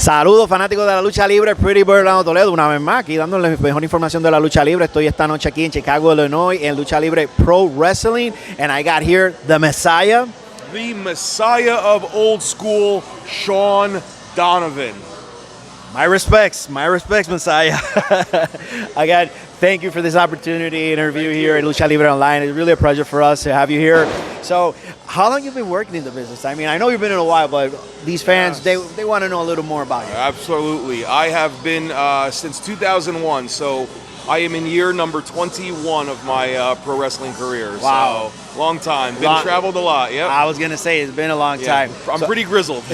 Saludos fanáticos de la lucha libre, Pretty Bird Toledo, una vez más aquí dándoles mejor información de la lucha libre. Estoy esta noche aquí en Chicago, Illinois, en lucha libre Pro Wrestling, and I got here the Messiah. The Messiah of old school, Shawn Donavan. My respects, Messiah. Again, thank you for this opportunity interview here at Lucha Libre Online. It's really a pleasure for us to have you here. So, how long have you been working in the business? I mean, I know you've been in a while, but these fans, they want to know a little more about you. Absolutely. I have been since 2001, so I am in year number 21 of my pro wrestling career. Wow. So, long time. Traveled a lot, yep. I was going to say, it's been a long time. I'm pretty grizzled.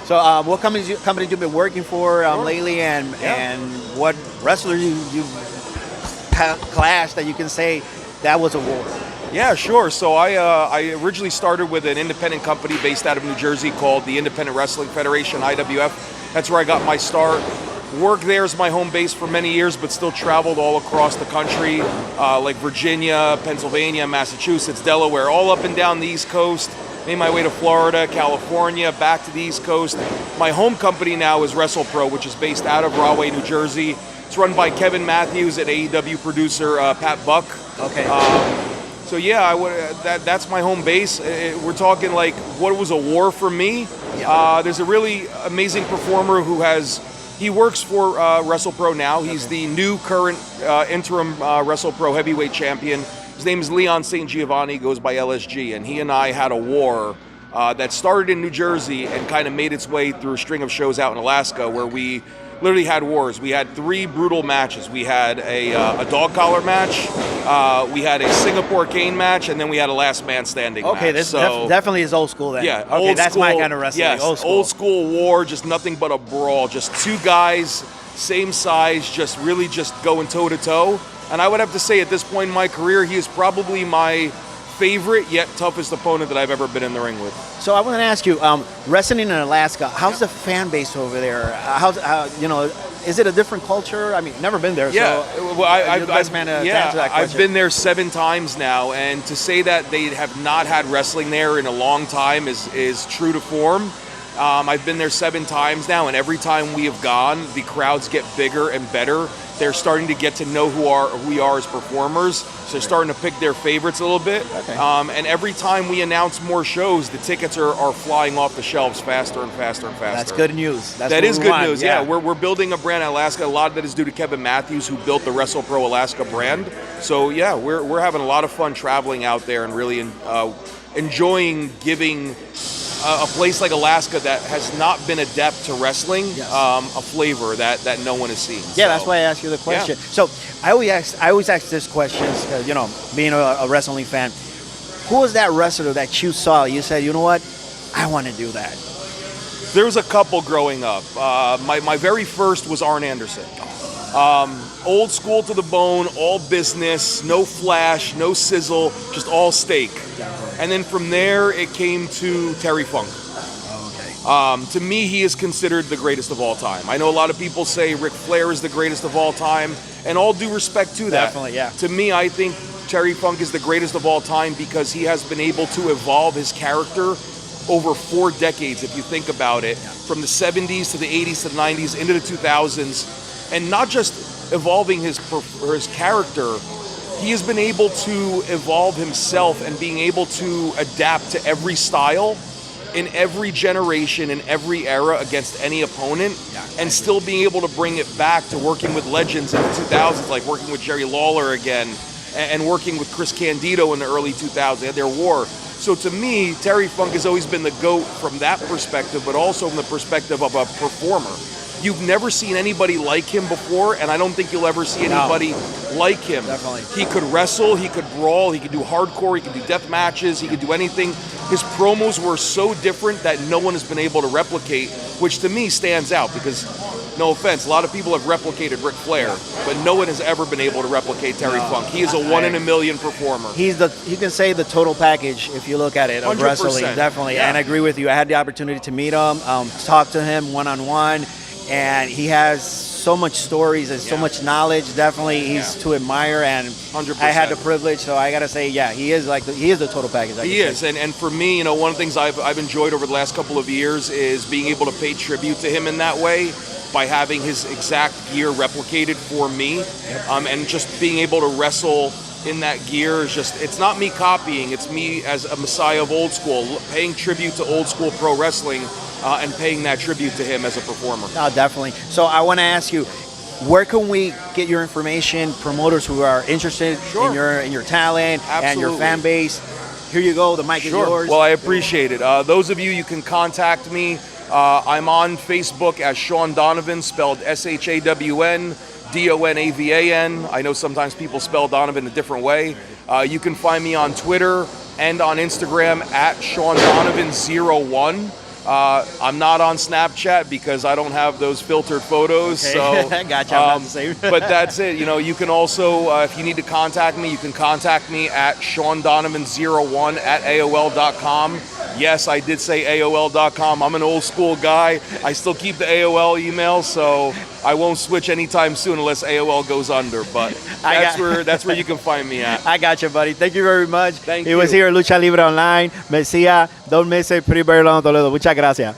So, what companies you've been working for lately, and what wrestlers you've clashed that you can say that was a war? Yeah, sure. So I originally started with an independent company based out of New Jersey called the Independent Wrestling Federation, IWF. That's where I got my start. Worked there as my home base for many years, but still traveled all across the country, like Virginia, Pennsylvania, Massachusetts, Delaware, all up and down the East Coast. Made my way to Florida, California, back to the East Coast. My home company now is WrestlePro, which is based out of Rahway, New Jersey. It's run by Kevin Matthews and AEW producer Pat Buck. Okay. So yeah, that's my home base. We're talking like what was a war for me. Yeah. There's a really amazing performer who he works for WrestlePro now. He's the new current interim WrestlePro heavyweight champion. His name is Leon St. Giovanni, goes by LSG, and he and I had a war that started in New Jersey and kind of made its way through a string of shows out in Alaska where we literally had wars. We had 3 brutal matches. We had a dog collar match, we had a Singapore cane match, and then we had a last man standing match. Okay, this definitely is old school then. Yeah, okay, that's school, my kind of wrestling. Yes, old school war, just nothing but a brawl. Just 2 guys, same size, just really just going toe to toe. And I would have to say at this point in my career, he is probably my favorite yet toughest opponent that I've ever been in the ring with. So I want to ask you, wrestling in Alaska, how's the fan base over there? Is it a different culture? I mean, never been there. Yeah, so well, you're the best man to answer that question. I've been there 7 times now, and to say that they have not had wrestling there in a long time is true to form. I've been there 7 times now, and every time we have gone, the crowds get bigger and better. They're starting to get to know who we are as performers, so they're starting to pick their favorites a little bit. Okay. And every time we announce more shows, the tickets are flying off the shelves faster and faster and faster. That's good news. That is good news. Yeah, we're building a brand in Alaska. A lot of that is due to Kevin Matthews, who built the WrestlePro Alaska brand. So yeah, we're having a lot of fun traveling out there and really enjoying giving a place like Alaska that has not been adept to wrestling, a flavor that no one has seen. Yeah, so that's why I asked you the question. Yeah. So I always ask this question, being a wrestling fan. Who was that wrestler that you saw? You said, you know what, I want to do that. There was a couple growing up. My very first was Arn Anderson. Old school to the bone, all business, no flash, no sizzle, just all steak. And then from there, it came to Terry Funk. Okay. To me, he is considered the greatest of all time. I know a lot of people say Ric Flair is the greatest of all time, and all due respect to that. Definitely, yeah. To me, I think Terry Funk is the greatest of all time because he has been able to evolve his character over 4 decades, if you think about it, from the 70s to the 80s to the 90s into the 2000s, and not just evolving his character. He has been able to evolve himself and being able to adapt to every style in every generation, in every era against any opponent, and still being able to bring it back to working with legends in the 2000s, like working with Jerry Lawler again, and working with Chris Candido in the early 2000s. They had their war. So to me, Terry Funk has always been the GOAT from that perspective, but also from the perspective of a performer. You've never seen anybody like him before, and I don't think you'll ever see anybody like him. Definitely. He could wrestle, he could brawl, he could do hardcore, he could do death matches, he could do anything. His promos were so different that no one has been able to replicate, which to me stands out because, no offense, a lot of people have replicated Ric Flair, but no one has ever been able to replicate Terry Funk. He is a 1 in a million performer. You can say the total package if you look at it of 100%. wrestling, definitely. Yeah. And I agree with you. I had the opportunity to meet him, talk to him one-on-one. And he has so much stories and so much knowledge. Definitely, he's to admire, and 100%. I had the privilege, so I gotta say, yeah, he is the total package. He is, and for me, one of the things I've enjoyed over the last couple of years is being able to pay tribute to him in that way by having his exact gear replicated for me, and just being able to wrestle in that gear is it's not me copying, it's me as a messiah of old school, paying tribute to old school pro wrestling, and paying that tribute to him as a performer. No, definitely. So I want to ask you, where can we get your information, promoters who are interested in your talent and your fan base? Here you go, the mic is yours. Well, I appreciate it. Those of you can contact me. I'm on Facebook as Shawn Donavan, spelled ShawnDonavan. I know sometimes people spell Donovan a different way. You can find me on Twitter and on Instagram at Shawn Donavan01. I'm not on Snapchat because I don't have those filtered photos. Okay. So gotcha. but that's it. You can also, if you need to contact me, you can contact me at ShawnDonavan01 at AOL.com. Yes, I did say AOL.com. I'm an old school guy. I still keep the AOL email, so I won't switch anytime soon unless AOL goes under. But that's where you can find me at. I got you, buddy. Thank you very much. Thank you. you. He was here at Lucha Libre Online. Me decía 2 meses, pretty very long Toledo. Muchas gracias.